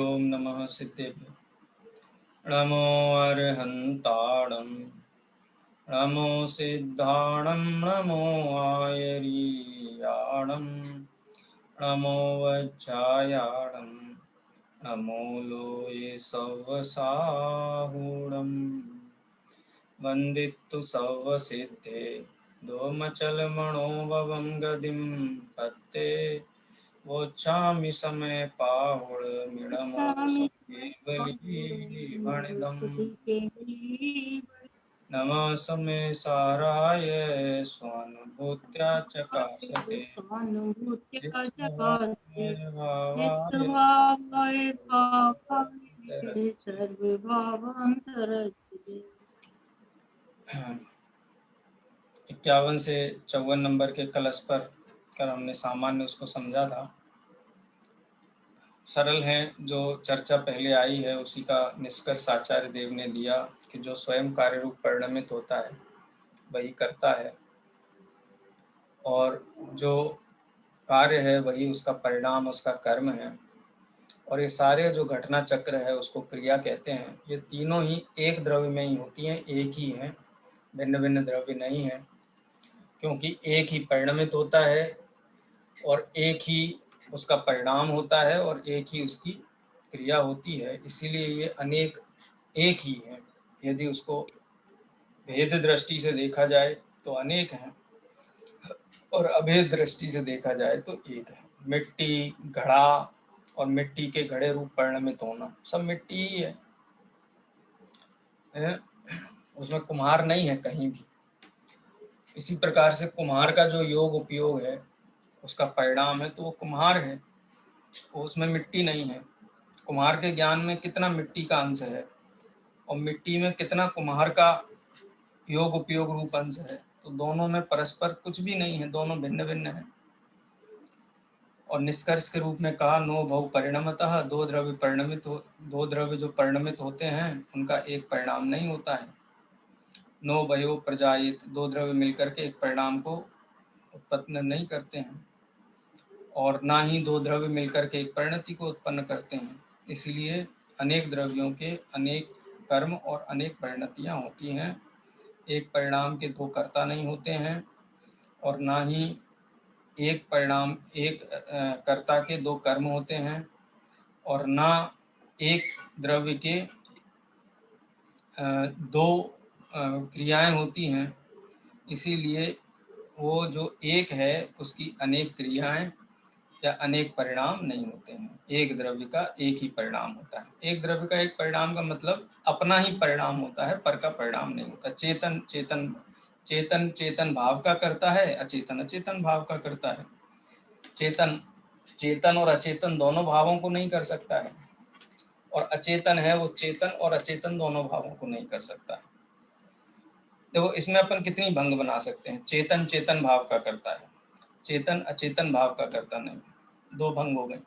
ओम नमः सिद्धेभ्यो। नमो अर्हन्ताणं नमो सिद्धाणं नमो आयर्याणं नमो वज्रायाणं नमो लोये सवसाहूणं वन्दितु सवसिद्धे दोमचलमणोभवं गदिं पत्ते वोच्छामि समय पाहुळ मिणमोऽकेवलीभणिदम् नमः समय साराय स्वानुभूत्या चकाशते जित्स्वभावाय भावाय तरत्। 51 से 54 नंबर के कलश पर कर हमने सामान्य उसको समझा था। सरल है, जो चर्चा पहले आई है उसी का निष्कर्ष आचार्य देव ने दिया कि जो स्वयं कार्य रूप परिणमित होता है वही करता है, और जो कार्य है वही उसका परिणाम, उसका कर्म है। और ये सारे जो घटना चक्र है उसको क्रिया कहते हैं। ये तीनों ही एक द्रव्य में ही होती हैं, एक ही हैं, भिन्न भिन्न द्रव्य नहीं है, क्योंकि एक ही परिणमित होता है और एक ही उसका परिणाम होता है और एक ही उसकी क्रिया होती है। इसीलिए ये अनेक एक ही है। यदि उसको भेद दृष्टि से देखा जाए तो अनेक हैं, और अभेद दृष्टि से देखा जाए तो एक है। मिट्टी, घड़ा और मिट्टी के घड़े रूप परिणमित होना, सब मिट्टी ही है, उसमें कुम्हार नहीं है कहीं भी। इसी प्रकार से कुम्हार का जो योग उपयोग है उसका परिणाम है, तो वो कुम्हार है, वो उसमें मिट्टी नहीं है। कुम्हार के ज्ञान में कितना मिट्टी का अंश है और मिट्टी में कितना कुम्हार का योग उपयोग रूप अंश है, तो दोनों में परस्पर कुछ भी नहीं है, दोनों भिन्न भिन्न है। और निष्कर्ष के रूप में कहा नो भव परिणमतः, दो द्रव्य जो परिणमित होते हैं उनका एक परिणाम नहीं होता है। नो भयो प्रजायित, दो द्रव्य मिलकर के एक परिणाम को उत्पन्न नहीं करते हैं, और ना ही दो द्रव्य मिलकर के एक परिणति को उत्पन्न करते हैं। इसलिए अनेक द्रव्यों के अनेक कर्म और अनेक परिणतियाँ होती हैं। एक परिणाम के दो कर्ता नहीं होते हैं, और ना ही एक परिणाम एक कर्ता के दो कर्म होते हैं, और ना एक द्रव्य के दो क्रियाएं होती हैं। इसीलिए वो जो एक है उसकी अनेक क्रियाएं या अनेक परिणाम नहीं होते हैं। एक द्रव्य का एक ही परिणाम होता है। एक द्रव्य का एक परिणाम का मतलब अपना ही परिणाम होता है, पर का परिणाम नहीं होता। चेतन चेतन चेतन चेतन भाव का करता है, अचेतन अचेतन भाव का करता है। चेतन चेतन और अचेतन दोनों भावों को नहीं कर सकता है, और अचेतन है वो चेतन और अचेतन दोनों भावों को नहीं कर सकता है। देखो इसमें अपन कितनी भंग बना सकते हैं। चेतन चेतन भाव का करता है, चेतन अचेतन भाव का करता नहीं, दो भंग हो गए।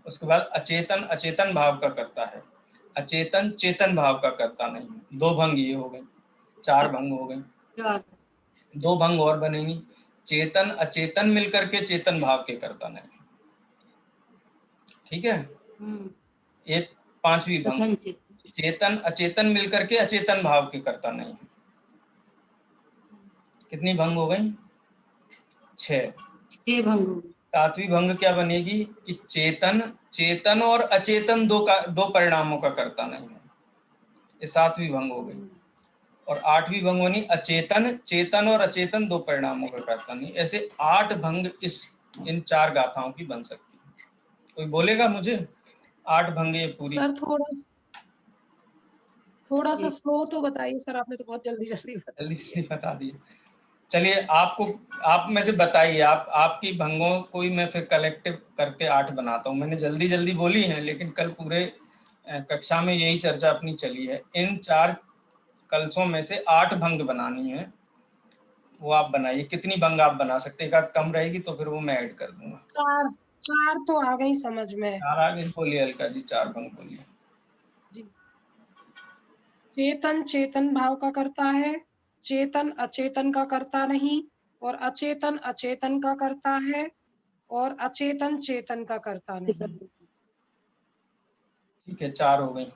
उसके बाद अचेतन अचेतन भाव का करता है, अचेतन चेतन भाव का करता नहीं, दो भंग ये हो गए, चार भंग हो गए। दो भंग और बनेंगी। चेतन अचेतन मिलकर के चेतन भाव के करता नहीं, ठीक है। एक पांचवी भंग, चेतन अचेतन मिलकर के अचेतन भाव के करता नहीं। कितनी भंग हो गई? छह भंग। सातवीं भंग क्या बनेगी कि चेतन चेतन और अचेतन दो परिणामों का करता नहीं है, ये सातवीं भंग हो गई। और आठवीं भंग बनी अचेतन चेतन और अचेतन दो परिणामों का करता नहीं। ऐसे 8 भंग इन 4 गाथाओं की बन सकती है। कोई बोलेगा मुझे 8 भंग ये पूरी? सर थोड़ा सा स्लो तो बताइए सर, आपने तो बहुत जल्दी बता दिए। चलिए आपको, आप में से बताइए, आपकी भंगों कोई मैं फिर कलेक्टिव करके 8 बनाता हूँ। मैंने जल्दी जल्दी बोली हैं, लेकिन कल पूरे कक्षा में यही चर्चा अपनी चली है। इन 4 कलशों में से 8 भंग बनानी है, वो आप बनाइए। कितनी भंग आप बना सकते हैं? एक आध कम रहेगी तो फिर वो मैं ऐड कर दूंगा। चार तो आ गई समझ में। 4 आ गई, बोलिए अलका जी, 4 भंग बोलिए जी। चेतन चेतन भाव का करता है, चेतन अचेतन का करता नहीं, और अचेतन अचेतन का करता है, और अचेतन चेतन का करता नहीं। ठीक है, 4 हो गई।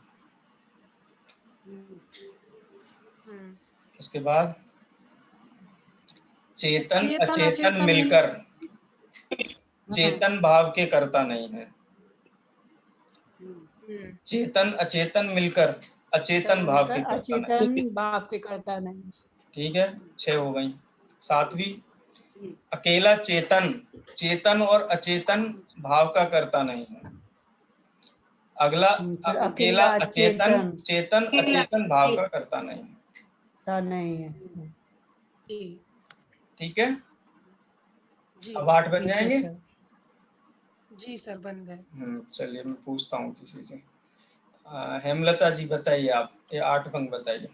उसके बाद चेतन चेतन अचेतन अचेतन मिलकर चेतन भाव के करता नहीं है। चेतन अचेतन मिलकर अचेतन भाव के करता नहीं। अचेतन भाव के करता नहीं। ठीक है, 6 हो गई। 7वीं, अकेला चेतन चेतन और अचेतन भाव का करता नहीं है। अगला, फिर अकेला अचेतन चेतन अचेतन भाव का करता नहीं है। करता नहीं है। ठीक है, जी अब 8 बन ठीक है जाएंगे। सर। जी सर, बन गए। चलिए मैं पूछता हूँ किसी से। हेमलता जी बताइए, आप ये 8 अंक बताइए।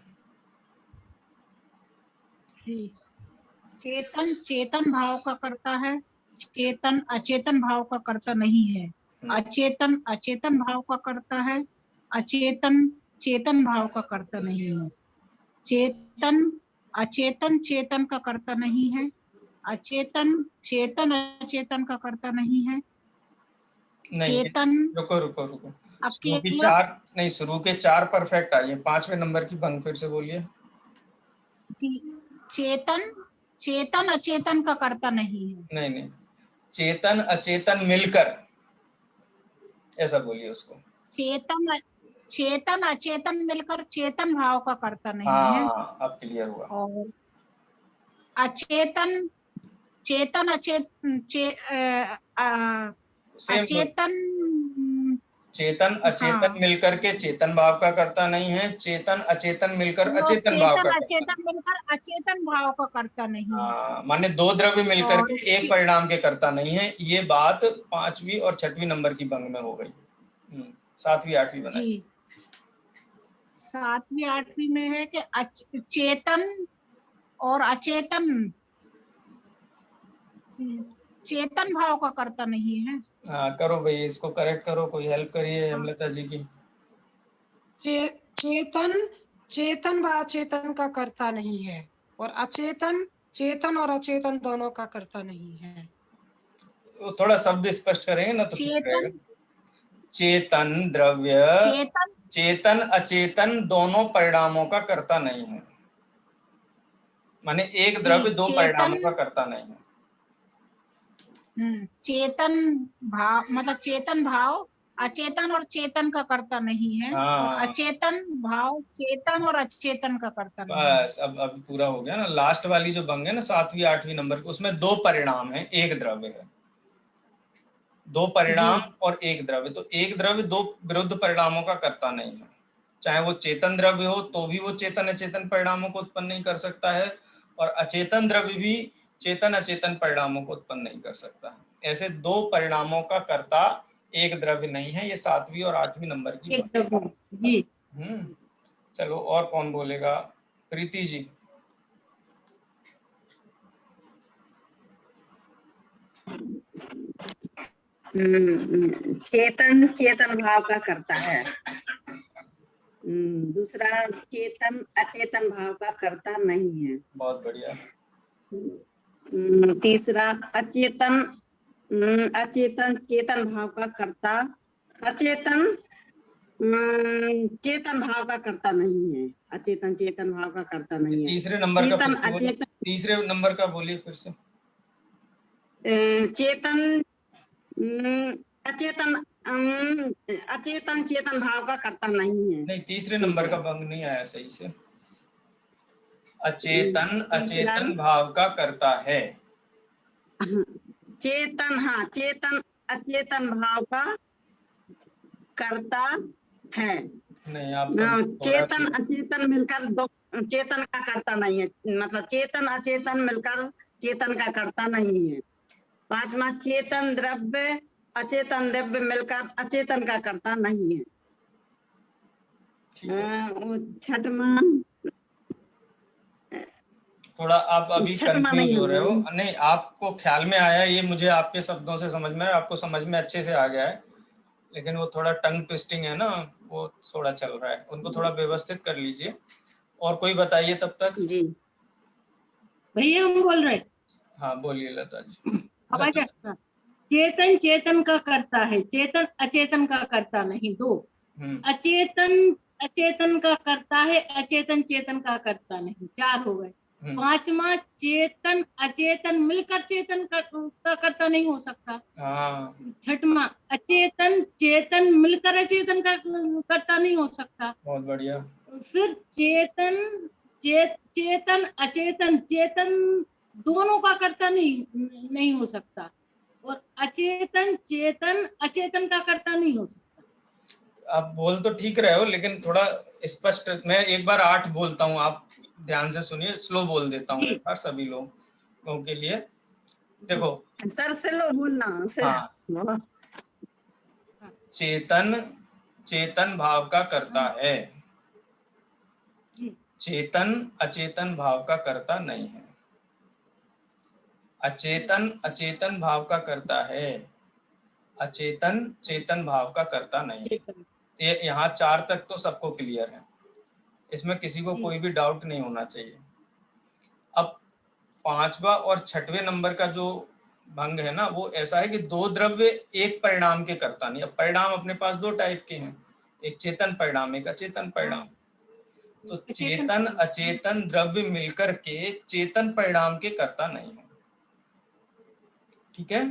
चेतन चेतन भाव का करता है, चेतन अचेतन भाव का करता नहीं है। अचेतन अचेतन भाव का करता है, अचेतन चेतन भाव का करता नहीं है। चेतन अचेतन चेतन का करता नहीं है, अचेतन चेतन अचेतन का करता नहीं है। नहीं, चेतन रुको रुको रुको, शुरू की अकेला 4 नहीं, शुरू के 4 परफेक्ट आइए, 5वें नंबर की भंग फिर से बोलिए। चेतन चेतन अचेतन का करता नहीं है। नहीं नहीं, चेतन अचेतन मिलकर, ऐसा बोलिए उसको। चेतन चेतन अचेतन मिलकर चेतन भाव का करता नहीं है। हाँ, अब क्लियर हुआ। और अचेतन चेतन अचेतन सेम अचेतन चेतन अचेतन मिलकर के चेतन भाव का करता नहीं है, चेतन अचेतन मिलकर अचेतन भाव का चेतन करता अचेतन मिलकर अचेतन भाव का करता नहीं है। हाँ, माने 2 द्रव्य मिलकर और के एक परिणाम के करता नहीं है। ये बात 5वीं और 6वीं नंबर की भंग में हो गई। 7वीं 8वीं बनाई। जी, 7वीं 8वीं में है कि चेतन और अचेतन चेतन भाव का करता नहीं है। हाँ, करो भाई, इसको करेक्ट करो, कोई हेल्प करिए हेमलता जी की। चेतन चेतन व अचेतन का करता नहीं है, और अचेतन चेतन और अचेतन दोनों का करता नहीं है। वो थोड़ा शब्द स्पष्ट करेंगे ना तो ठीक रहेगा। चेतन चेतन द्रव्य चेतन चेतन अचेतन दोनों परिणामों का करता नहीं है, माने एक द्रव्य 2 परिणामों का करता नहीं है। चेतन भाव मतलब चेतन भाव अचेतन और चेतन का करता नहीं है। हाँ, और अचेतन भाव चेतन और अचेतन का करता नहीं है। बस अब पूरा हो गया ना। लास्ट वाली जो भंग है ना 7वीं 8वीं नंबर की, उसमें 2 परिणाम है, एक द्रव्य है। 2 परिणाम और एक द्रव्य, तो एक द्रव्य 2 विरुद्ध परिणामों का करता नहीं है। चाहे वो चेतन द्रव्य हो तो भी वो चेतन अचेतन परिणामों को उत्पन्न नहीं कर सकता है, और अचेतन द्रव्य भी चेतन अचेतन परिणामों को उत्पन्न नहीं कर सकता है। ऐसे 2 परिणामों का कर्ता एक द्रव्य नहीं है। ये 7वीं और 8वीं नंबर की जी। चलो, और कौन बोलेगा? प्रीति जी। चेतन चेतन भाव का करता है। दूसरा, चेतन अचेतन भाव का करता नहीं है। बहुत बढ़िया। तीसरा, अचेतन अचेतन चेतन भाव का करता, अचेतन चेतन भाव का करता नहीं है। अचेतन चेतन भाव का करता नहीं है। तीसरे नंबर का चेतन फिर से बोलिए। अचेतन तीसरे नंबर का बोलिए फिर से। चेतन अचेतन अचेतन चेतन भाव का करता नहीं है। नहीं, तीसरे नंबर का भंग नहीं आया सही से। अचेतन अचेतन भाव का करता है। चेतन, हाँ, चेतन अचेतन भाव का करता है। नहीं, आप चेतन अचेतन मिलकर दो चेतन का करता नहीं है, मतलब चेतन अचेतन मिलकर चेतन का करता नहीं है। 5वां, चेतन द्रव्य अचेतन द्रव्य मिलकर अचेतन का करता नहीं है। 6वां, थोड़ा आप अभी कंफ्यूज हो रहे हो। नहीं, आपको ख्याल में आया, ये मुझे आपके शब्दों से समझ में, आपको समझ में अच्छे से आ गया है, लेकिन वो थोड़ा टंग ट्विस्टिंग है ना, वो थोड़ा चल रहा है, उनको थोड़ा व्यवस्थित कर लीजिए। और कोई बताइए तब तक। जी भैया हम बोल रहे। हाँ, बोलिए लता जी। चेतन चेतन का करता है, चेतन अचेतन का करता नहीं। 2 अचेतन अचेतन का करता है, अचेतन चेतन का करता नहीं, 4 हो गए। पांचवा चेतन अचेतन मिलकर चेतन का करता नहीं हो सकता। हाँ, छठवां अचेतन चेतन मिलकर अचेतन का करता नहीं हो सकता। बहुत बढ़िया। फिर चेतन अचेतन चेतन दोनों का करता नहीं हो सकता। और अचेतन चेतन अचेतन का करता नहीं हो सकता। आप बोल तो ठीक रहे हो, लेकिन थोड़ा स्पष्ट, मैं एक बार 8 बोलता हूँ, आप ध्यान से सुनिए, स्लो बोल देता हूँ एक बार सभी लोगों के लिए। देखो, सर से लो बोलना से। हाँ, चेतन चेतन भाव का करता है, चेतन अचेतन भाव का करता नहीं है। अचेतन अचेतन भाव का करता है, अचेतन चेतन भाव का करता नहीं है। ये यहाँ 4 तक तो सबको क्लियर है, इसमें किसी को कोई भी डाउट नहीं होना चाहिए। अब 5वां और 6वें नंबर का जो भंग है ना, वो ऐसा है कि 2 द्रव्य एक परिणाम के करता नहीं। अब परिणाम अपने पास 2 टाइप के हैं, एक चेतन परिणाम, एक अचेतन परिणाम। तो चेतन अचेतन द्रव्य मिलकर के चेतन परिणाम के करता नहीं है। ठीक है,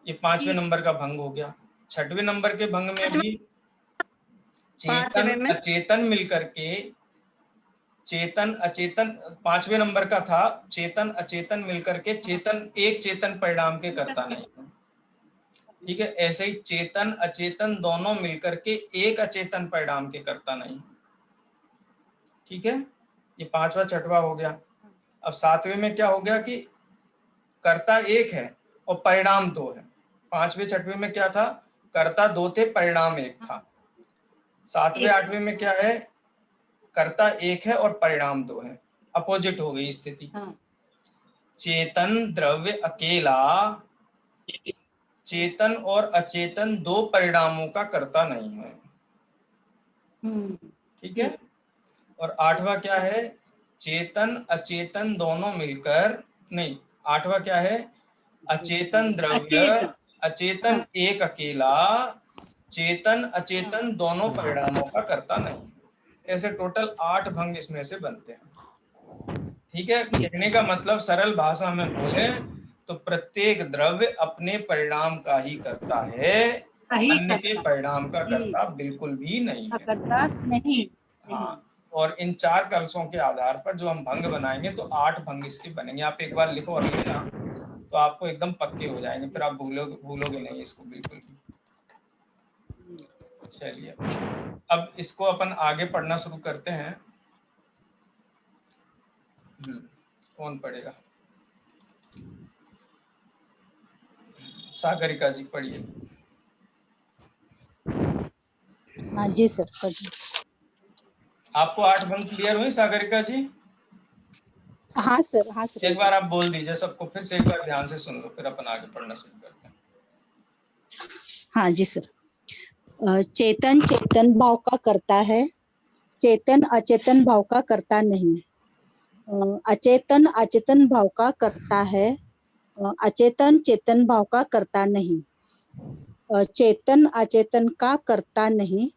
ये 5वें नंबर का भंग हो गया। 6वें नंबर के भंग में भी चेतन अचेतन मिलकर के चेतन अचेतन, 5वें नंबर का था, चेतन अचेतन मिलकर के चेतन एक चेतन परिणाम के करता नहीं है। ठीक है, ऐसे ही चेतन अचेतन दोनों मिलकर के एक अचेतन परिणाम के करता नहीं। ठीक है, ये 5वां 6वां हो गया। अब 7वें में क्या हो गया कि कर्ता एक है और परिणाम 2 है। 5वें 6वें में क्या था, कर्ता 2 थे, परिणाम 1 था। 7वें 8वें में क्या है, कर्ता 1 है और परिणाम 2 है। अपोजिट हो गई स्थिति। चेतन द्रव्य अकेला चेतन और अचेतन 2 परिणामों का कर्ता नहीं है। ठीक है, और 8वां क्या है, चेतन अचेतन दोनों मिलकर, नहीं, 8वां क्या है, अचेतन द्रव्य अचेतन एक अकेला चेतन अचेतन दोनों परिणामों का कर्ता नहीं है। ऐसे टोटल 8 भंग इसमें से बनते हैं। ठीक है, कहने का मतलब सरल भाषा में बोले तो प्रत्येक द्रव्य अपने परिणाम का ही करता है, अन्य के परिणाम का कर्ता बिल्कुल भी नहीं है। करता नहीं। हाँ, और इन 4 कलशों के आधार पर जो हम भंग बनाएंगे तो 8 भंग इसके बनेंगे। आप एक बार लिखो और लिखना तो आपको एकदम पक्के हो जाएंगे, फिर आप भूलोगे नहीं इसको बिल्कुल भी। चलिए, अब इसको अपन आगे पढ़ना शुरू करते हैं। कौन पढ़ेगा? सागरिका जी पढ़िए। हाँ जी सर। आपको 8 भंग क्लियर हुई सागरिका जी? हाँ सर, हाँ सर। एक बार आप बोल दीजिए सबको, फिर से एक बार ध्यान से सुन लो, फिर अपन आगे पढ़ना शुरू करते हैं। हाँ जी सर। चेतन चेतन भाव का करता है, चेतन अचेतन भाव का करता नहीं। अचेतन अचेतन भाव का करता है, अचेतन चेतन भाव का करता नहीं। चेतन अचेतन का करता नहीं।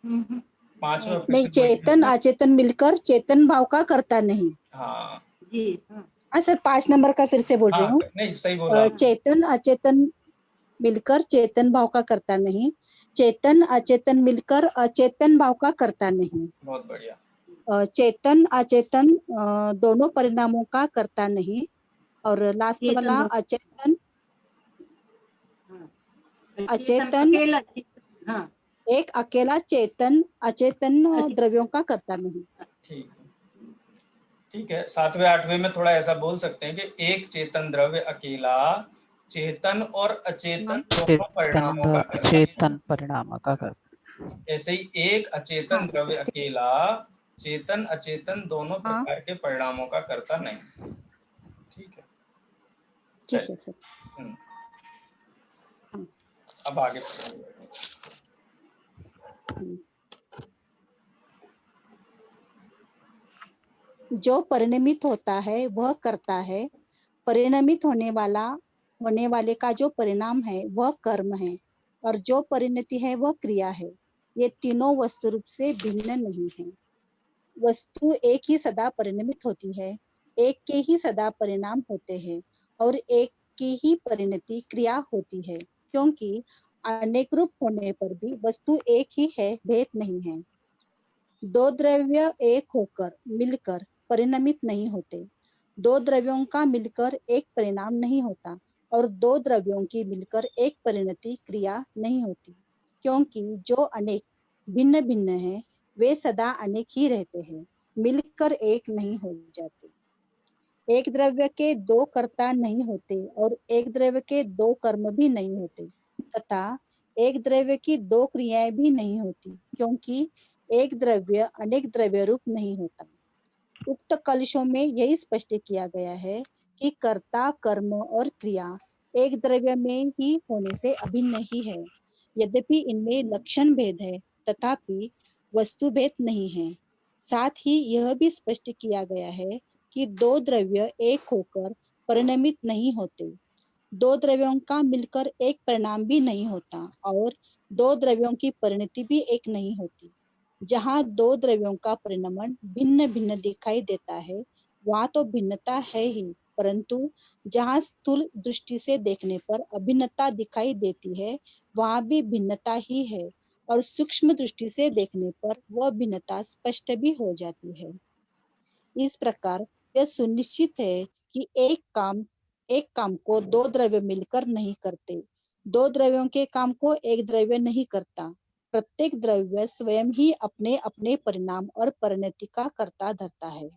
नहीं, चेतन अचेतन मिलकर चेतन भाव का करता नहीं। हाँ जी, हाँ सर, 5 नंबर का फिर से बोल रही हूँ। नहीं, सही बोला। चेतन अचेतन मिलकर चेतन भाव का करता नहीं, चेतन अचेतन मिलकर अचेतन भाव का करता नहीं। बहुत बढ़िया। चेतन अचेतन दोनों परिणामों का करता नहीं। और लास्ट वाला अचेतन अचेतन एक अकेला चेतन अचेतन द्रव्यों का करता नहीं। ठीक है, 7वें 8वें में थोड़ा ऐसा बोल सकते हैं कि एक चेतन द्रव्य अकेला चेतन और अचेतन दोनों परिणामों का करता। ऐसे ही एक अचेतन द्रव्य अकेला चेतन अचेतन दोनों प्रकार के परिणामों का करता नहीं। ठीक है, ठीक है सर। अब आगे पढ़ेंगे। जो परिणमित होता है वह करता है, परिणमित होने वाले का जो परिणाम है वह कर्म है। और जो परिणति है वह क्रिया है। ये तीनों वस्तु रूप से भिन्न नहीं है। वस्तु एक ही सदा परिणमित होती है, एक के ही सदा परिणाम होते हैं और एक की ही परिणति क्रिया होती है, क्योंकि अनेक रूप होने पर भी वस्तु एक ही है, भेद नहीं है। दो द्रव्य एक होकर मिलकर परिणमित नहीं होते। दो द्रव्यों का मिलकर एक परिणाम नहीं होता और दो द्रव्यों की मिलकर एक परिणति क्रिया नहीं होती, क्योंकि जो अनेक भिन्न भिन्न है वे सदा अनेक ही रहते हैं, मिलकर एक नहीं हो जाते। एक द्रव्य के दो कर्ता नहीं होते और एक द्रव्य के दो कर्म भी नहीं होते, तथा एक द्रव्य की दो क्रियाएं भी नहीं होती, क्योंकि एक द्रव्य अनेक द्रव्य रूप नहीं होता। उक्त कलशों में यही स्पष्ट किया गया है कि कर्ता, कर्म और क्रिया एक द्रव्य में ही होने से अभिन्न ही है। यद्यपि इनमें लक्षण भेद है, तथापि वस्तु भेद नहीं है। साथ ही यह भी स्पष्ट किया गया है कि दो द्रव्य एक होकर परिणमित नहीं होते, दो द्रव्यों का मिलकर एक परिणाम भी नहीं होता और दो द्रव्यों की परिणति भी एक नहीं होती। जहाँ दो द्रव्यों का परिणमन भिन्न भिन्न दिखाई देता है वहाँ तो भिन्नता है ही, परंतु जहाँ स्थूल दृष्टि से देखने पर अभिन्नता दिखाई देती है वहाँ भी भिन्नता ही है और सूक्ष्म दृष्टि से देखने पर वह भिन्नता स्पष्ट भी हो जाती है। इस प्रकार यह सुनिश्चित है कि एक काम को दो द्रव्य मिलकर नहीं करते, दो द्रव्यों के काम को एक द्रव्य नहीं करता। प्रत्येक द्रव्य स्वयं ही अपने अपने परिणाम और परिणति का कर्ता धरता है।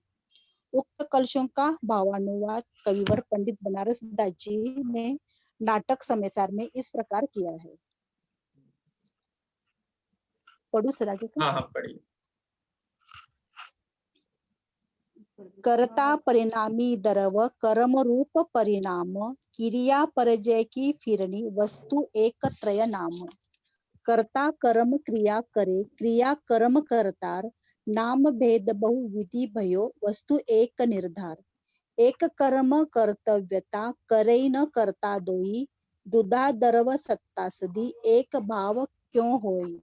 उक्त कलशों का भावानुवाद कविवर पंडित बनारस दास जी ने नाटक समयसार में इस प्रकार किया है। पढ़ू सर आगे का? हाँ पढ़िए। कर्ता परिणामी द्रव कर्म रूप परिणाम क्रिया परजय की फिरनी वस्तु एक त्रय नाम। कर्ता कर्म क्रिया करे, क्रिया कर्म करतार, नाम भेद बहुविधि भयो वस्तु एक निर्धार। एक कर्म कर्तव्यता करे न करता दोई, दुधा दर्व सत्ता सदी एक भाव क्यों होई।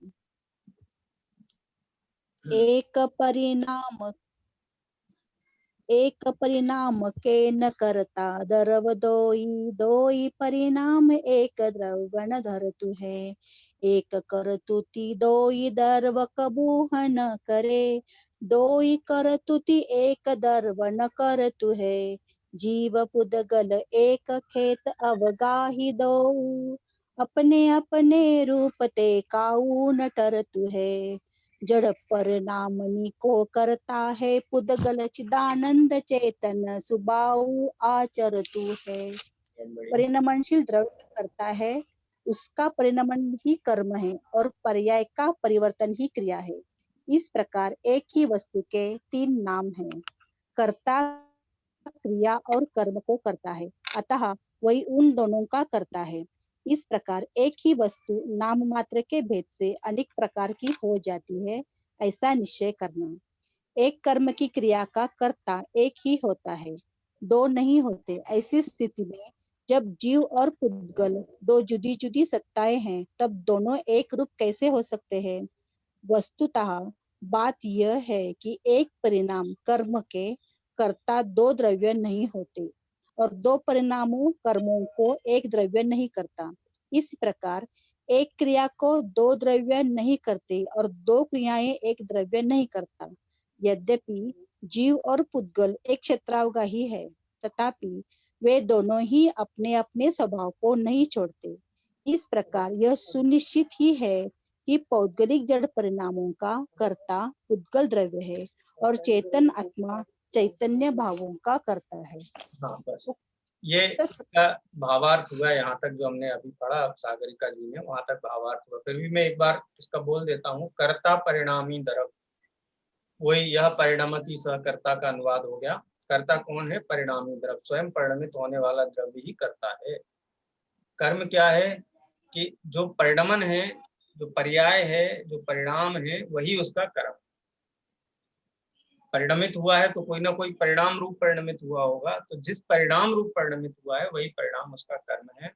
एक परिणाम के न करता द्रव दोई, दोई परिणाम एक द्रवण धरतु है। एक करतुति दोई द्रव कबूह न करे, दोई करतुति एक द्रव न करतु है। जीव पुद्गल एक खेत अवगाही दो, अपने अपने रूप ते काऊ न टरतु है। जड़ परिणामनी को करता है पुद्गल चिदानंद चेतन सुबाऊ आचरतु है। परिणमनशील द्रव्य करता है, उसका परिणमन ही कर्म है और पर्याय का परिवर्तन ही क्रिया है। इस प्रकार एक ही वस्तु के तीन नाम हैं, कर्ता, क्रिया और कर्म को करता है, अतः वही उन दोनों का करता है। इस प्रकार एक ही वस्तु नाम मात्र के भेद से अनेक प्रकार की हो जाती है, ऐसा निश्चय करना। एक कर्म की क्रिया का कर्ता एक ही होता है, दो नहीं होते। ऐसी स्थिति में जब जीव और पुद्गल दो जुदी जुदी सत्ताएं हैं, तब दोनों एक रूप कैसे हो सकते हैं? वस्तुतः बात यह है कि एक परिणाम कर्म के कर्ता दो द्रव्य नहीं होते और दो परिणामों कर्मों को एक द्रव्य नहीं करता। इस प्रकार एक क्रिया को दो द्रव्य नहीं करते और दो क्रियाएं एक द्रव्य नहीं करता। यद्यपि जीव और पुद्गल एक क्षेत्रावगाही है, तथापि वे दोनों ही अपने अपने स्वभाव को नहीं छोड़ते। इस प्रकार यह सुनिश्चित ही है कि पौद्गलिक जड़ परिणामों का कर्ता पुद्गल द्रव्य है और चेतन आत्मा चैतन्य भावों का करता है। हाँ बस ये इसका भावार्थ हुआ। यहाँ तक जो हमने अभी पढ़ा सागरिका जी ने, वहां तक भावार्थ हुआ। फिर भी मैं एक बार इसका बोल देता हूँ। कर्ता परिणामी द्रव, वही यह परिणमति सहकर्ता का अनुवाद हो गया। कर्ता कौन है? परिणामी द्रव, स्वयं परिणमित होने वाला द्रव्य ही करता है। कर्म क्या है कि जो परिणमन है, जो पर्याय है, जो परिणाम है, वही उसका कर्म। परिणमित हुआ है तो कोई ना कोई परिणाम रूप परिणमित हुआ होगा, तो जिस परिणाम रूप परिणमित हुआ है वही परिणाम उसका कर्म है।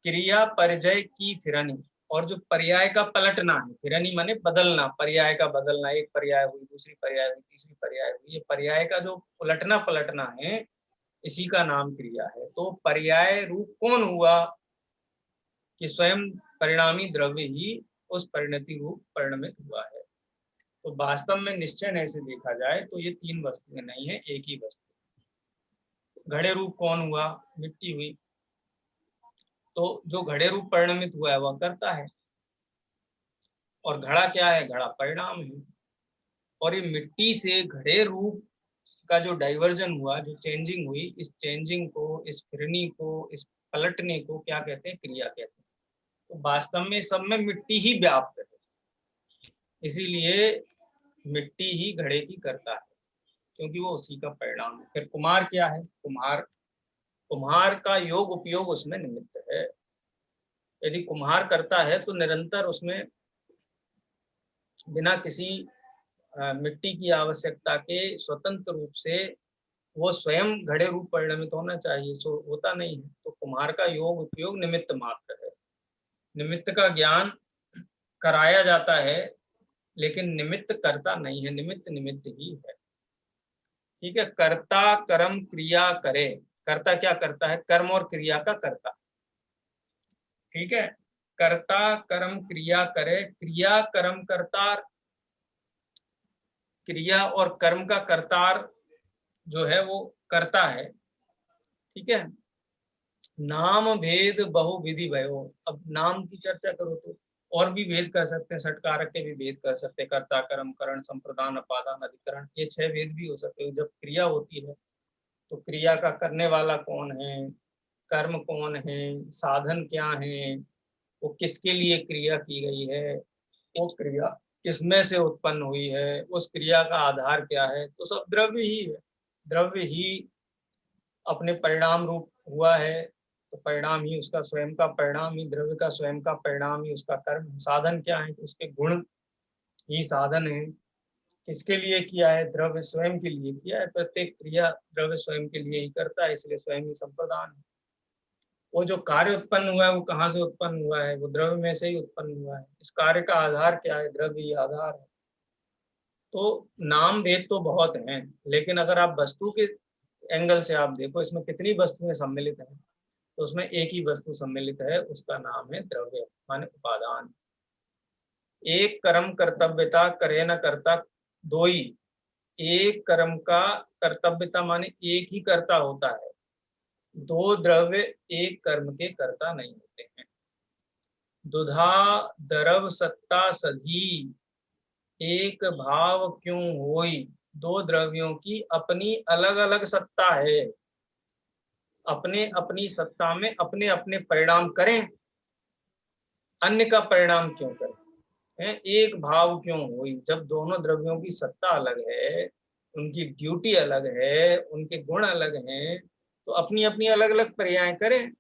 क्रिया परिजय की फिरनी, और जो पर्याय का पलटना है, फिरनी माने बदलना, पर्याय का बदलना, एक पर्याय हुई, दूसरी पर्याय हुई, तीसरी पर्याय हुई, ये पर्याय का जो उलटना पलटना है, इसी का नाम क्रिया है। तो पर्याय रूप कौन हुआ कि स्वयं परिणामी द्रव्य ही उस परिणति रूप परिणमित हुआ है। तो वास्तव में निश्चय से देखा जाए तो ये तीन वस्तुएं नहीं है, एक ही वस्तु। घड़े रूप कौन हुआ? मिट्टी हुई। तो जो घड़े रूप परिणमित हुआ है वह करता है, और घड़ा क्या है? घड़ा परिणाम है। और ये मिट्टी से घड़े रूप का जो डाइवर्जन हुआ, जो चेंजिंग हुई, इस चेंजिंग को, इस फिरनी को, इस पलटने को क्या कहते हैं? क्रिया कहते हैं। तो वास्तव में सब में मिट्टी ही व्याप्त है, इसीलिए मिट्टी ही घड़े की करता है, क्योंकि वो उसी का परिणाम है। फिर कुम्हार क्या है? कुम्हार का योग उपयोग उसमें निमित्त है। यदि कुम्हार करता है तो निरंतर उसमें बिना किसी मिट्टी की आवश्यकता के स्वतंत्र रूप से वो स्वयं घड़े रूप परिणमित होना चाहिए, जो होता नहीं है। तो कुम्हार का योग उपयोग निमित्त मात्र है। निमित्त का ज्ञान कराया जाता है, लेकिन निमित्त करता नहीं है, निमित्त निमित्त ही है। ठीक है। कर्ता कर्म क्रिया करे। कर्ता क्या करता है? कर्म और क्रिया का कर्ता। ठीक है। कर्ता कर्म क्रिया करे, क्रिया कर्म कर्तार, क्रिया और कर्म का कर्तार जो है वो करता है। ठीक है। नाम भेद बहुविधि भयो। अब नाम की चर्चा करो तो और भी भेद कर सकते हैं, षटकारक के भी भेद कर सकते हैं, कर्ता कर्म करण संप्रदान अपादान अधिकरण, ये 6 भेद भी हो सकते हैं। जब क्रिया होती है तो क्रिया का करने वाला कौन है, कर्म कौन है, साधन क्या है, वो किसके लिए क्रिया की गई है, वो क्रिया किसमें से उत्पन्न हुई है, उस क्रिया का आधार क्या है, तो सब द्रव्य ही है। द्रव्य ही अपने परिणाम रूप हुआ है, तो परिणाम ही उसका स्वयं का परिणाम ही, द्रव्य का स्वयं का परिणाम ही उसका कर्म। साधन क्या है? उसके गुण ही साधन है। किसके लिए किया है? द्रव्य स्वयं के लिए किया है। प्रत्येक क्रिया द्रव्य स्वयं के लिए ही करता है, इसलिए स्वयं ही संप्रदान है। वो जो कार्य उत्पन्न हुआ है वो कहाँ से उत्पन्न हुआ है? वो द्रव्य में से ही उत्पन्न हुआ है। इस कार्य का आधार क्या है? द्रव्य ही आधार है। तो नाम भेद तो बहुत हैं, लेकिन अगर आप वस्तु के एंगल से आप देखो इसमें कितनी वस्तुएं सम्मिलित हैं, तो उसमें एक ही वस्तु सम्मिलित है, उसका नाम है द्रव्य माने उपादान। एक कर्म कर्तव्यता करे न करता दोई। एक कर्म का कर्तव्यता माने एक ही कर्ता होता है, दो द्रव्य एक कर्म के कर्ता नहीं होते हैं। दुधा दरव सत्ता सधी, एक भाव क्यों होई। दो द्रव्यों की अपनी अलग अलग सत्ता है, अपने अपनी सत्ता में अपने अपने परिणाम करें, अन्य का परिणाम क्यों करें? एक भाव क्यों हुई। जब दोनों द्रव्यों की सत्ता अलग है, उनकी ड्यूटी अलग है, उनके गुण अलग हैं, तो अपनी अपनी अलग अलग पर्याय करें,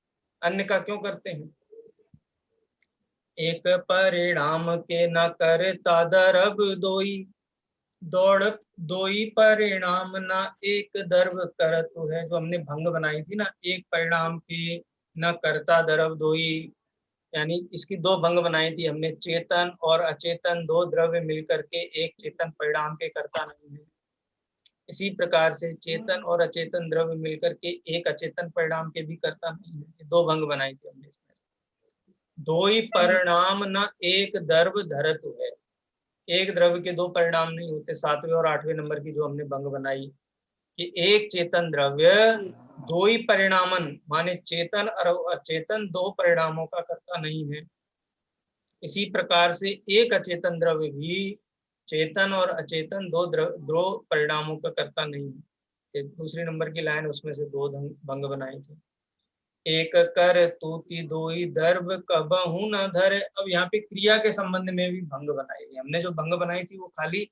अन्य का क्यों करते हैं? एक परिणाम के न करता दरब दोई, दौड़ दोई परिणाम ना एक दर्व करत है। जो हमने भंग बनाई थी ना, एक परिणाम के न करता दरब दोई, यानी इसकी दो भंग बनाई थी हमने। चेतन और अचेतन दो द्रव्य मिलकर के एक चेतन परिणाम के कर्ता नहीं है। इसी प्रकार से चेतन और अचेतन द्रव्य मिलकर के एक अचेतन परिणाम के भी कर्ता नहीं है। दो भंग बनाई थी हमने इसमें। दो ही परिणाम न एक द्रव धरत है। एक द्रव्य के दो परिणाम नहीं होते। 7वें और 8वें नंबर की जो हमने भंग बनाई कि एक चेतन द्रव्य दो ही परिणामन माने चेतन और अचेतन दो परिणामों का कर्ता नहीं है। इसी प्रकार से एक अचेतन द्रव्य भी चेतन और अचेतन दो परिणामों का कर्ता नहीं है। दूसरे नंबर की लाइन उसमें से दो भंग बनाई थी। एक कर तूती दोई दर्भ कबहू न धरे। अब यहाँ पे क्रिया के संबंध में भी भंग बनाई थी हमने। जो भंग बनाई थी वो खाली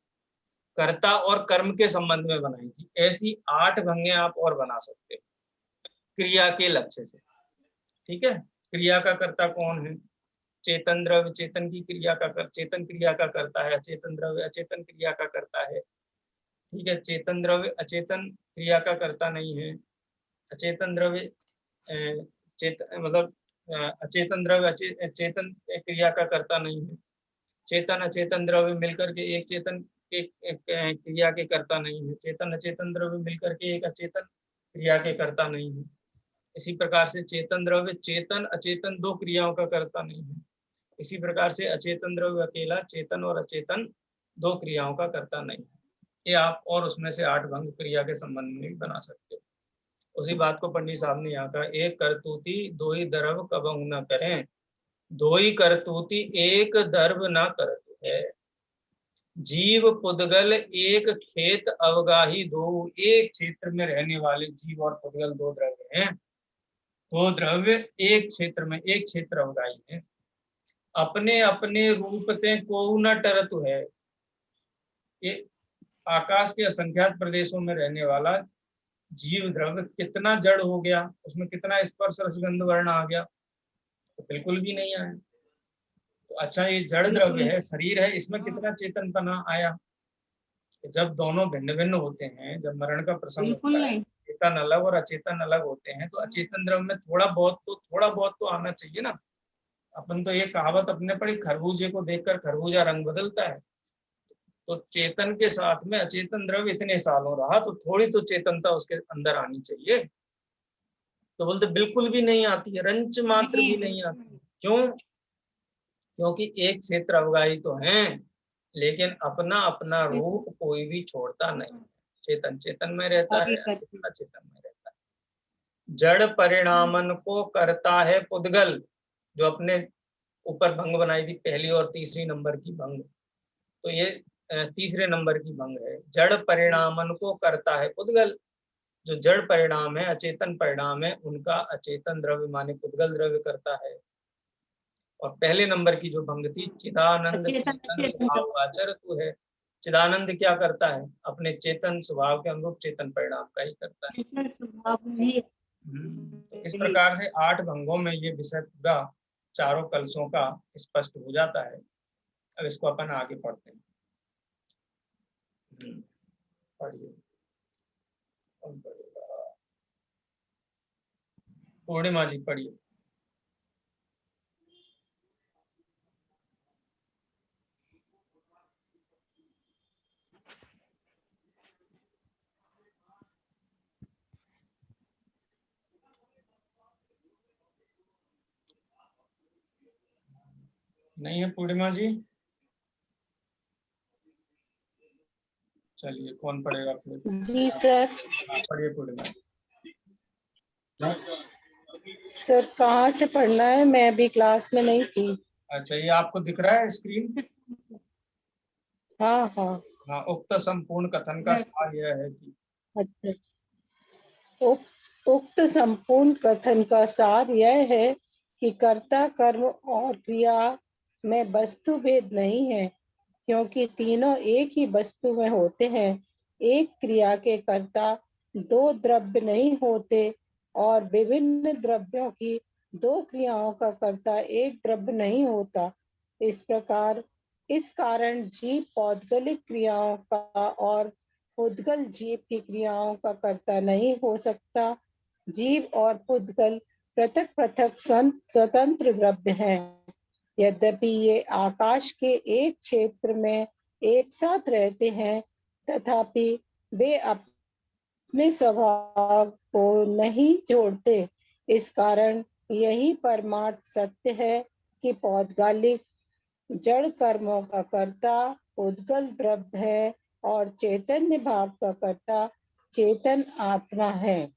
कर्ता और कर्म के संबंध में बनाई थी। ऐसी 8 भंगे आप और बना सकते हो क्रिया के लक्ष्य से। ठीक है। क्रिया का कर्ता कौन है? चेतन द्रव्य चेतन की क्रिया का चेतन क्रिया का करता है, अचेतन द्रव्य अचेतन क्रिया का करता है। ठीक है। चेतन द्रव्य अचेतन क्रिया का करता नहीं है। अचेतन द्रव्य मतलब अचेतन द्रव्य चेतन क्रिया का कर्ता नहीं है। चेतन अचेतन द्रव्य मिलकर के एक चेतन एक क्रिया के कर्ता नहीं है। चेतन अचेतन द्रव्य मिलकर के एक अचेतन क्रिया के कर्ता नहीं है। इसी प्रकार से चेतन द्रव्य चेतन अचेतन दो क्रियाओं का कर्ता नहीं है। इसी प्रकार से अचेतन द्रव्य अकेला चेतन और अचेतन दो क्रियाओं का कर्ता नहीं है। ये आप और उसमें से 8 भंग क्रिया के संबंध में भी बना सकते हो। उसी बात को पंडित साहब ने यहाँ कहा, एक करतूती दो ही दर्व कबहु न करें, दो ही करतूती एक दर्व न करतु है। जीव पुद्गल एक खेत अवगाही दो, एक क्षेत्र में रहने वाले जीव और पुद्गल दो द्रव्य हैं। दो द्रव्य एक क्षेत्र में एक क्षेत्र अवगाही है। अपने अपने रूप ते को न टरतु है। ये आकाश के असंख्यात प्रदेशों में रहने वाला जीव द्रव्य कितना जड़ हो गया, उसमें कितना स्पर्श रसगंध वर्ण आ गया, तो बिल्कुल भी नहीं आया। तो अच्छा, ये जड़ द्रव्य है, शरीर है, इसमें कितना चेतनपना आया। जब दोनों भिन्न भिन्न होते हैं, जब मरण का प्रसंग बिल्कुल होता है, नहीं। चेतन अलग और अचेतन अलग होते हैं, तो अचेतन द्रव्य में थोड़ा बहुत तो आना चाहिए ना। अपन तो ये कहावत अपने पढ़ी, खरबूजे को देखकर खरबूजा रंग बदलता है। तो चेतन के साथ में अचेतन द्रव्य इतने सालों रहा, तो थोड़ी तो चेतनता उसके अंदर आनी चाहिए। तो बोलते बिल्कुल भी नहीं आती है, रंच मात्र भी नहीं आती। क्यों? क्योंकि एक क्षेत्र अवगाही तो हैं, लेकिन अपना अपना रूप कोई भी छोड़ता नहीं। चेतन चेतन में रहता है, अचेतन अचेतन में रहता है। जड़ परिणामन को करता है पुद्गल, जो अपने ऊपर भंग बनाई थी पहली और तीसरी नंबर की भंग, तो ये तीसरे नंबर की भंग है। जड़ परिणामन को करता है पुद्गल, जो जड़ परिणाम है, अचेतन परिणाम है, उनका अचेतन द्रव्य माने पुद्गल द्रव्य करता है। और पहले नंबर की जो भंग थी, चिदानंद चेतन स्वभाव आचर तू है। चिदानंद क्या करता है? अपने चेतन स्वभाव के अनुरूप चेतन परिणाम का ही करता है। तो इस प्रकार से 8 भंगों में ये विषय पूरा चारों कलशों का स्पष्ट हो जाता है। अब इसको अपन आगे पढ़ते हैं। पढ़िए। पूर्णिमा जी पढ़िए। नहीं है पूर्णिमा जी? चलिए, कौन पढ़ेगा फिर? जी सर। पढ़िए पूर्णिमा। सर कहाँ से पढ़ना है? मैं अभी क्लास में नहीं थी। अच्छा, ये आपको दिख रहा है स्क्रीन? हाँ हाँ। हाँ, उक्त संपूर्ण कथन का सार यह है कि अच्छा, उक्त संपूर्ण कथन का सार यह है कि कर्ता कर्म और क्रिया में वस्तु भेद नहीं है, क्योंकि तीनों एक ही वस्तु में होते हैं। एक क्रिया के कर्ता दो द्रव्य नहीं होते और विभिन्न द्रव्यों की दो क्रियाओं का कर्ता एक द्रव्य नहीं होता। इस कारण जीव पौद्गलिक क्रियाओं का और पुद्गल जीव की क्रियाओं का कर्ता नहीं हो सकता। जीव और पुद्गल पृथक पृथक स्वतंत्र द्रव्य हैं। यद्यपि ये आकाश के एक क्षेत्र में एक साथ रहते हैं, तथापि वे अपने स्वभाव को नहीं जोड़ते। इस कारण यही परमार्थ सत्य है कि पौद्गलिक जड़ कर्मों का कर्ता उद्गल द्रव्य है और चैतन्य भाव का कर्ता चेतन आत्मा है।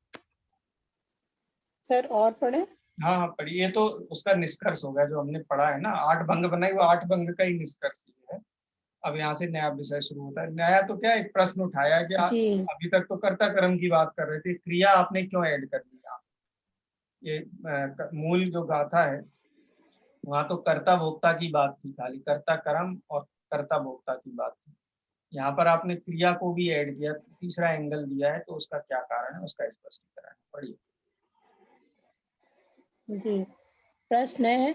सर और पढ़े? हाँ हाँ पढ़िए। ये तो उसका निष्कर्ष हो गया जो हमने पढ़ा है ना। 8 भंग बनाई, वो 8 भंग का ही निष्कर्ष है। अब यहाँ से नया विषय शुरू होता है। नया तो क्या, एक प्रश्न उठाया कि अभी तक तो कर्ता कर्म की बात कर रहे थे, क्रिया आपने क्यों ऐड कर दिया? ये मूल जो गाथा है वहां तो कर्ता भोक्ता की बात थी, खाली कर्ता कर्म और कर्ता भोक्ता की बात थी। यहाँ पर आपने क्रिया को भी ऐड किया, तीसरा एंगल दिया है, तो उसका क्या कारण है, उसका स्पष्टीकरण पढ़िए। जी, प्रश्न है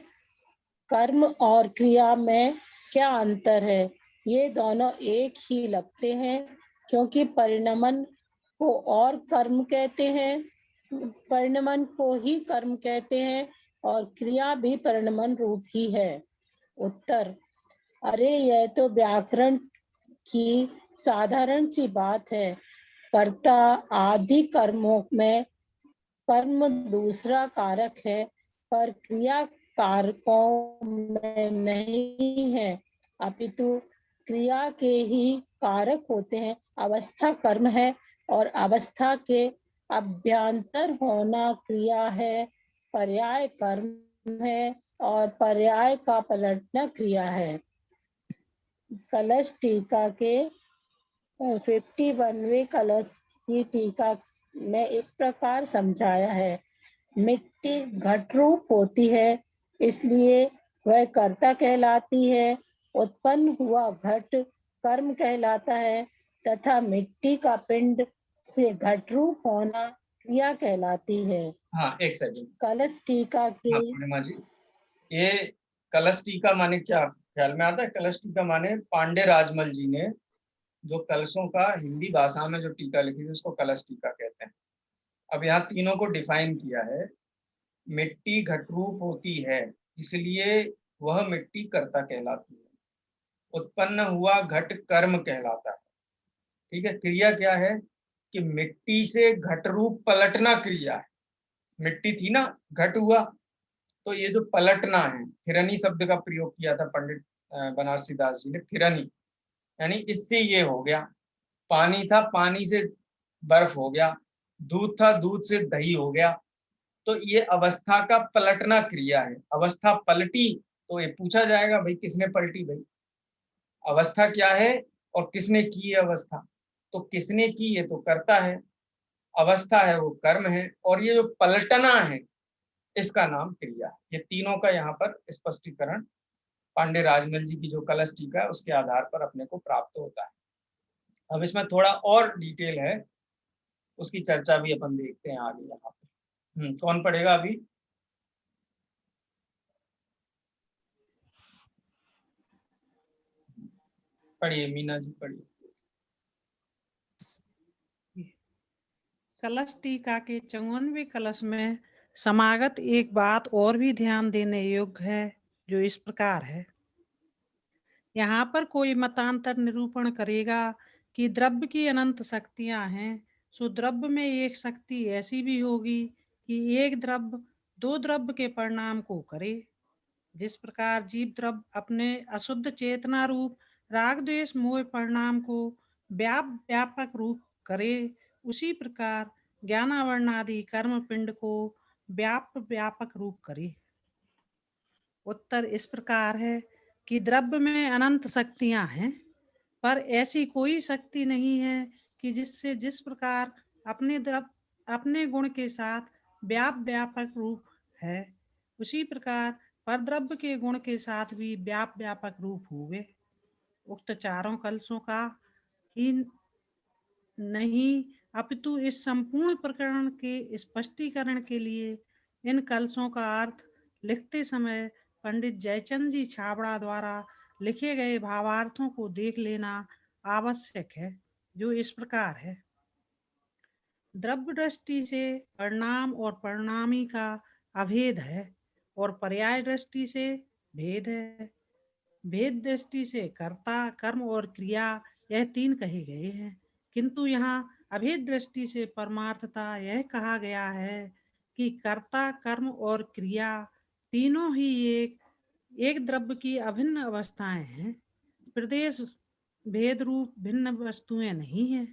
कर्म और क्रिया में क्या अंतर है? ये दोनों एक ही लगते हैं, क्योंकि परिणमन को और कर्म कहते हैं, परिणमन को ही कर्म कहते हैं और क्रिया भी परिणमन रूप ही है। उत्तर, अरे यह तो व्याकरण की साधारण सी बात है। कर्ता आदि कर्मों में कर्म दूसरा कारक है, पर क्रिया कारकों में नहीं है, अपितु क्रिया के ही कारक होते हैं। अवस्था कर्म है और अवस्था के अभ्यंतर होना क्रिया है, पर्याय कर्म है और पर्याय का पलटना क्रिया है। कलश टीका के 51वें कलश की टीका में इस प्रकार समझाया है। मिट्टी घट रूप होती है, इसलिए वह कर्ता कहलाती है। उत्पन्न हुआ घट कर्म कहलाता है तथा मिट्टी का पिंड से घट रूप होना क्रिया कहलाती है। हाँ, एक सेकंड। कलश टीका की हाँ, पूर्णिमा जी, ये कलश टीका माने क्या ख्याल में आता है? कलश टीका माने पांडे राजमल जी ने जो कलशों का हिंदी भाषा में जो टीका लिखी थी उसको कलश टीका कहते हैं। अब यहाँ तीनों को डिफाइन किया है। मिट्टी घटरूप होती है, इसलिए वह मिट्टी कर्ता कहलाती है। उत्पन्न हुआ घट कर्म कहलाता है। ठीक है, क्रिया क्या है कि मिट्टी से घट रूप पलटना क्रिया है। मिट्टी थी ना, घट हुआ, तो ये जो पलटना है, फिरनी शब्द का प्रयोग किया था पंडित बनारसी दास जी ने, फिरनी, यानी इससे ये हो गया। पानी था, पानी से बर्फ हो गया। दूध था, दूध से दही हो गया। तो ये अवस्था का पलटना क्रिया है। अवस्था पलटी तो ये पूछा जाएगा भाई किसने पलटी, भाई अवस्था क्या है और किसने की है अवस्था। तो किसने की ये तो कर्ता है, अवस्था है वो कर्म है, और ये जो पलटना है इसका नाम क्रिया है। ये तीनों का यहाँ पर स्पष्टीकरण पांडे राजमल जी की जो कलश टीका है उसके आधार पर अपने को प्राप्त होता है। अब इसमें थोड़ा और डिटेल है, उसकी चर्चा भी अपन देखते हैं आगे यहाँ पे। कौन पढ़ेगा अभी? पढ़िए मीना जी, पढ़िए। कलश टीका के 54वें कलश में समागत एक बात और भी ध्यान देने योग्य है, जो इस प्रकार है। यहाँ पर कोई मतांतर निरूपण करेगा कि द्रव्य की अनंत शक्तियां हैं, सो द्रव्य में एक शक्ति ऐसी भी होगी कि एक द्रव्य दो द्रव्य के परिणाम को करे। जिस प्रकार जीव द्रव्य अपने अशुद्ध चेतना रूप राग द्वेष मोह परिणाम को व्यापक रूप करे, उसी प्रकार ज्ञानावरण आदि कर्म पिंड को व्यापक रूप करे। उत्तर इस प्रकार है कि द्रव्य में अनंत शक्तियां हैं, पर ऐसी कोई शक्ति नहीं है कि जिससे जिस प्रकार अपने गुण के साथ व्यापक रूप है, उसी प्रकार परद्रव्य के गुण के साथ भी व्यापक रूप हुए। उक्त चारों कलशों का ही नहीं, अपितु इस संपूर्ण प्रकरण के स्पष्टीकरण के लिए इन कलशों का अर्थ लिखते समय पंडित जयचंद जी छाबड़ा द्वारा लिखे गए भावार्थों को देख लेना आवश्यक है, जो इस प्रकार है। द्रव्य दृष्टि से परिणाम और परिणामी का अभेद है और पर्याय दृष्टि से भेद है। भेद दृष्टि से कर्ता कर्म और क्रिया यह तीन कहे गए हैं, किंतु यहाँ अभेद दृष्टि से परमार्थता यह कहा गया है कि कर्ता कर्म और क्रिया तीनों ही एक द्रव्य की अभिन्न अवस्थाएं हैं, प्रदेश भेद रूप भिन्न वस्तुएं नहीं है।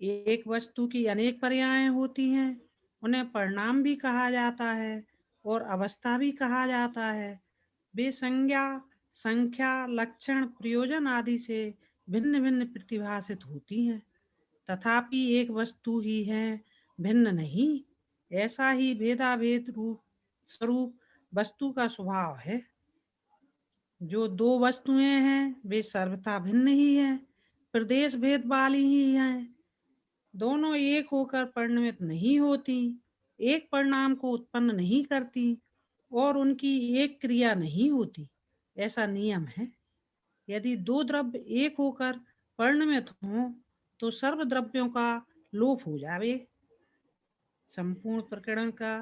एक वस्तु की अनेक पर्यायें होती हैं, उन्हें परिणाम भी कहा जाता है और अवस्था भी कहा जाता है। वे संज्ञा संख्या लक्षण प्रयोजन आदि से भिन्न भिन्न प्रतिभाषित होती हैं, तथापि एक वस्तु ही है, भिन्न नहीं। ऐसा ही भेदाभेद रूप स्वरूप वस्तु का स्वभाव है। जो दो वस्तुएं हैं वे सर्वथा भिन्न ही हैं, प्रदेश भेद वाली ही हैं। दोनों एक होकर परिणमित नहीं होती, एक परिणाम को उत्पन्न नहीं करती और उनकी एक क्रिया नहीं होती, ऐसा नियम है। यदि दो द्रव्य एक होकर परिणमित हों तो सर्व द्रव्यों का लोप हो जावे। संपूर्ण प्रकरण का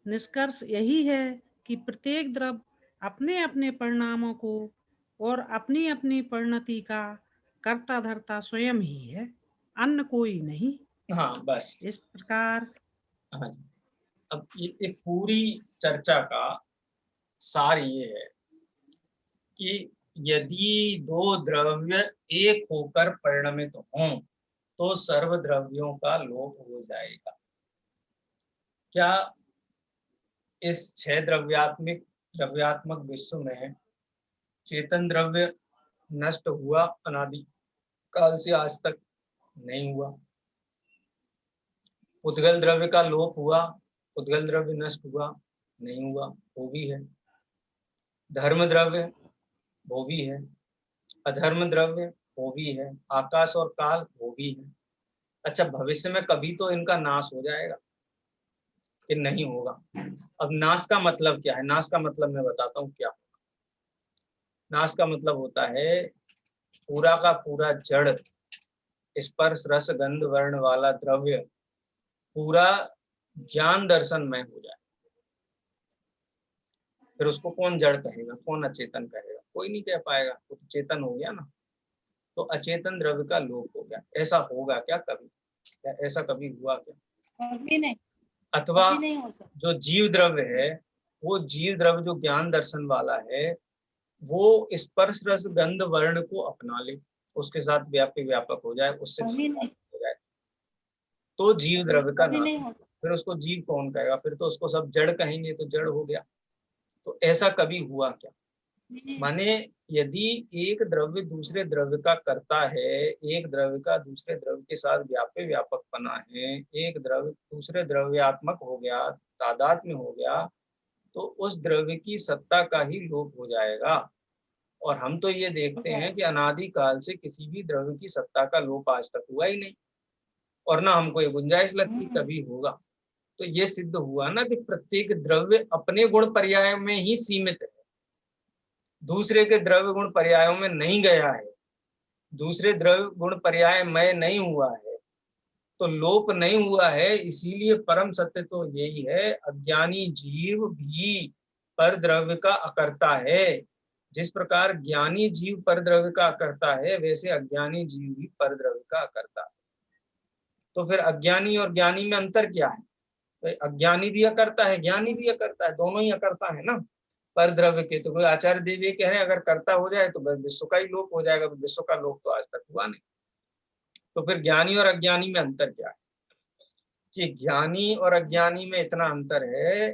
निष्कर्ष यही है कि प्रत्येक द्रव्य अपने अपने परिणामों को और अपनी अपनी परिणति का कर्ता धर्ता स्वयं ही है, अन्य कोई नहीं। हाँ बस। इस प्रकार हाँ जी। अब ये पूरी चर्चा का सार ये है कि यदि दो द्रव्य एक होकर परिणमित हों तो सर्व द्रव्यों का लोप हो जाएगा। क्या इस 6 द्रव्यात्मक विश्व में चेतन द्रव्य नष्ट हुआ? अनादि काल से आज तक नहीं हुआ। उद्गल द्रव्य का लोप हुआ? उद्गल द्रव्य नष्ट हुआ? नहीं हुआ, वो भी है। धर्म द्रव्य वो भी है, अधर्म द्रव्य वो भी है, आकाश और काल वो भी है। अच्छा, भविष्य में कभी तो इनका नाश हो जाएगा कि नहीं होगा? अब नाश का मतलब क्या है? नाश का मतलब मैं बताता हूँ क्या होगा। नाश का मतलब होता है पूरा का पूरा जड़, स्पर्श रस गंध वर्ण वाला द्रव्य पूरा ज्ञान दर्शन में हो जाए। फिर उसको कौन जड़ कहेगा, कौन अचेतन कहेगा? कोई नहीं कह पाएगा, वो तो चेतन हो गया ना। तो अचेतन द्रव्य का लोप हो गया। ऐसा होगा क्या कभी? क्या ऐसा कभी हुआ क्या? कभी नहीं, अथवा कभी नहीं हो सकता। जो जीव द्रव्य है, वो जीव द्रव्य जो ज्ञान दर्शन वाला है, वो स्पर्श रस गंध वर्ण को अपना ले, उसके साथ व्यापी व्यापक हो जाए, उससे कभी नहीं, हो जाए, तो जीव द्रव्य का कभी नाम। नहीं हो सकता। फिर उसको जीव कौन कहेगा? फिर तो उसको सब जड़ कहेंगे, तो जड़ हो गया। तो ऐसा कभी हुआ क्या? माने यदि एक द्रव्य दूसरे द्रव्य का करता है, एक द्रव्य का दूसरे द्रव्य के साथ व्यापी व्यापक बना है, एक द्रव्य दूसरे द्रव्यात्मक हो गया, तादाद में हो गया, तो उस द्रव्य की सत्ता का ही लोप हो जाएगा। और हम तो ये देखते हैं कि अनादि काल से किसी भी द्रव्य की सत्ता का लोप आज तक हुआ ही नहीं, और ना हमको ये गुंजाइश लगती कभी होगा। तो ये सिद्ध हुआ ना कि प्रत्येक द्रव्य अपने गुण पर्याय में ही सीमित है, दूसरे के द्रव्य गुण पर्यायों में नहीं गया है, दूसरे द्रव्य गुण पर्याय में नहीं हुआ है, तो लोप नहीं हुआ है। इसीलिए परम सत्य तो यही है, अज्ञानी जीव भी पर द्रव्य का अकर्ता है। जिस प्रकार ज्ञानी जीव पर द्रव्य का अकर्ता है, वैसे अज्ञानी जीव भी पर द्रव्य का अकर्ता है। तो फिर अज्ञानी और ज्ञानी में अंतर क्या है? तो अज्ञानी भी अकर्ता है, ज्ञानी भी अकर्ता है, दोनों ही अकर्ता है ना पर द्रव्य के। तो कोई आचार्य देव ये कह रहे हैं अगर कर्ता हो जाए तो विश्व का ही लोप हो जाएगा। विश्व का लोप तो आज तक हुआ नहीं। तो फिर ज्ञानी और अज्ञानी में अंतर क्या है? कि ज्ञानी और अज्ञानी में इतना अंतर है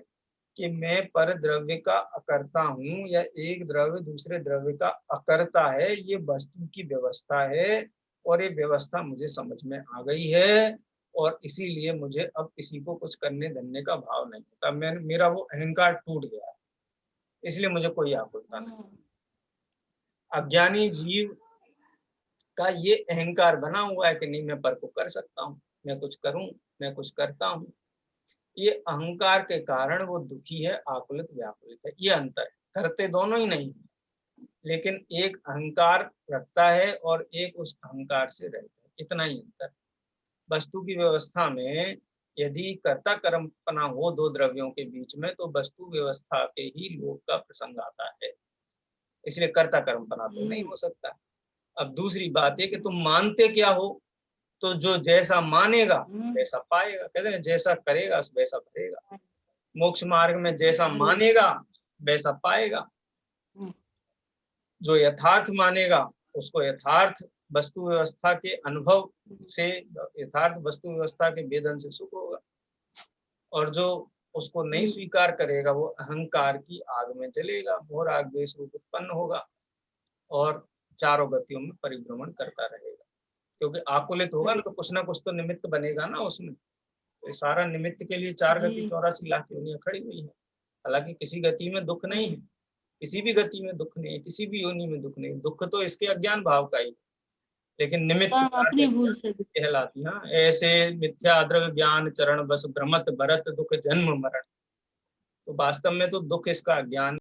कि मैं पर द्रव्य का अकर्ता हूं या एक द्रव्य दूसरे द्रव्य का अकर्ता है, ये वस्तु की व्यवस्था है, और ये व्यवस्था मुझे समझ में आ गई है, और इसीलिए मुझे अब किसी को कुछ करने धरने का भाव नहीं होता। मेरा वो अहंकार टूट गया है, इसलिए मुझे कोई आकुलता नहीं। अज्ञानी जीव का ये अहंकार बना हुआ है कि नहीं, मैं पर को कर सकता हूँ, मैं कुछ करूं, मैं कुछ करता हूँ। ये अहंकार के कारण वो दुखी है, आकुलित व्याकुलित है। ये अंतर है, करते दोनों ही नहीं, लेकिन एक अहंकार रखता है और एक उस अहंकार से रहता है, इतना ही अंतर। वस्तु की व्यवस्था में यदि कर्ता कर्मपना हो दो द्रव्यों के बीच में, तो वस्तु व्यवस्था के ही लोप का प्रसंग आता है, इसलिए कर्ता कर्मपना तो नहीं हो सकता। अब दूसरी बात है कि तुम मानते क्या हो, तो जो जैसा मानेगा वैसा पाएगा। कहते हैं जैसा करेगा वैसा भरेगा। मोक्ष मार्ग में जैसा मानेगा वैसा पाएगा। जो यथार्थ मानेगा उसको यथार्थ वस्तु व्यवस्था के अनुभव से, यथार्थ वस्तु व्यवस्था के वेदन से सुख होगा, और जो उसको नहीं स्वीकार करेगा वो अहंकार की आग में जलेगा, मोह राग द्वेष रूप उत्पन्न होगा और चारों गतियों में परिभ्रमण करता रहेगा। क्योंकि आकुलित होगा ना, तो कुछ ना कुछ तो निमित्त बनेगा ना उसमें। तो सारा निमित्त के लिए 4 गति 84 लाख योनियां खड़ी हुई है। हालांकि किसी गति में दुख नहीं है, किसी भी गति में दुख नहीं है, किसी भी योनि में दुख नहीं है। दुख तो इसके अज्ञान भाव का ही, लेकिन निमित्त अपनी भूल से कहलाती है। ऐसे मिथ्या द्रव्य ज्ञान चरण बस भ्रमत भरत दुख जन्म मरण। तो वास्तव में तो दुख इसका अज्ञान